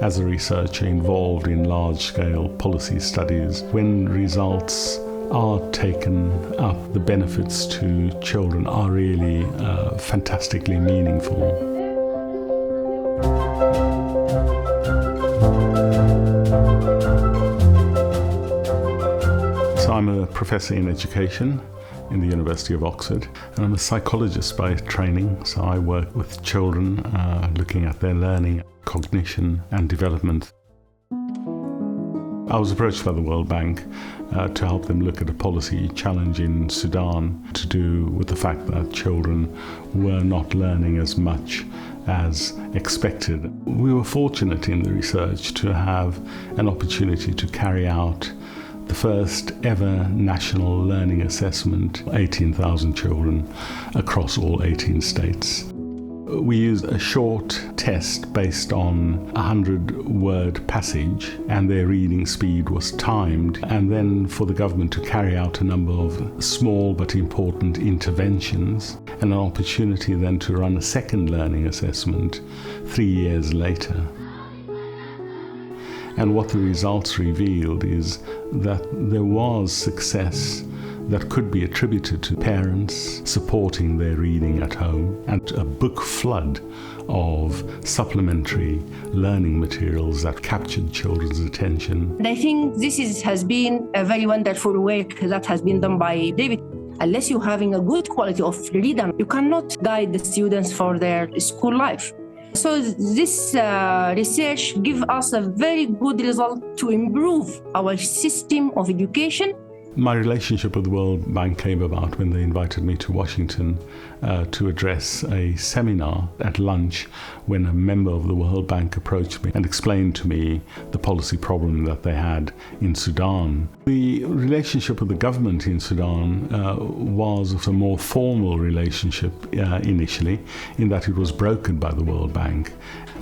As a researcher involved in large-scale policy studies, when results are taken up, the benefits to children are really fantastically meaningful. So I'm a professor in education in the University of Oxford, and I'm a psychologist by training, so I work with children looking at their learning, cognition and development. I was approached by the World Bank to help them look at a policy challenge in Sudan to do with the fact that children were not learning as much as expected. We were fortunate in the research to have an opportunity to carry out the first ever national learning assessment, 18,000 children across all 18 states. We used a short test based on a 100-word passage, and their reading speed was timed, and then for the government to carry out a number of small but important interventions, and an opportunity then to run a second learning assessment 3 years later. And what the results revealed is that there was success that could be attributed to parents supporting their reading at home and a book flood of supplementary learning materials that captured children's attention. And I think this has been a very wonderful work that has been done by David. Unless you're having a good quality of reading, you cannot guide the students for their school life. So this research gives us a very good result to improve our system of education. My relationship with the World Bank came about when they invited me to Washington to address a seminar at lunch, when a member of the World Bank approached me and explained to me the policy problem that they had in Sudan. The relationship with the government in Sudan was a more formal relationship initially, in that it was brokered by the World Bank.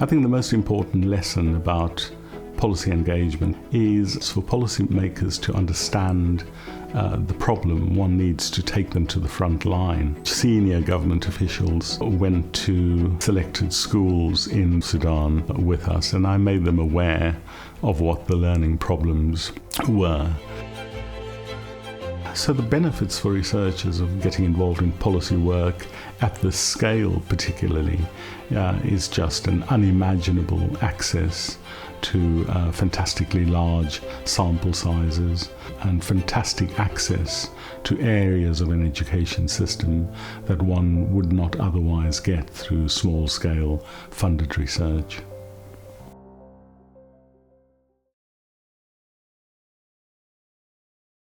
I think the most important lesson about policy engagement is for policymakers to understand the problem. One needs to take them to the front line. Senior government officials went to selected schools in Sudan with us, and I made them aware of what the learning problems were. So the benefits for researchers of getting involved in policy work at this scale particularly is just an unimaginable access to fantastically large sample sizes and fantastic access to areas of an education system that one would not otherwise get through small-scale funded research.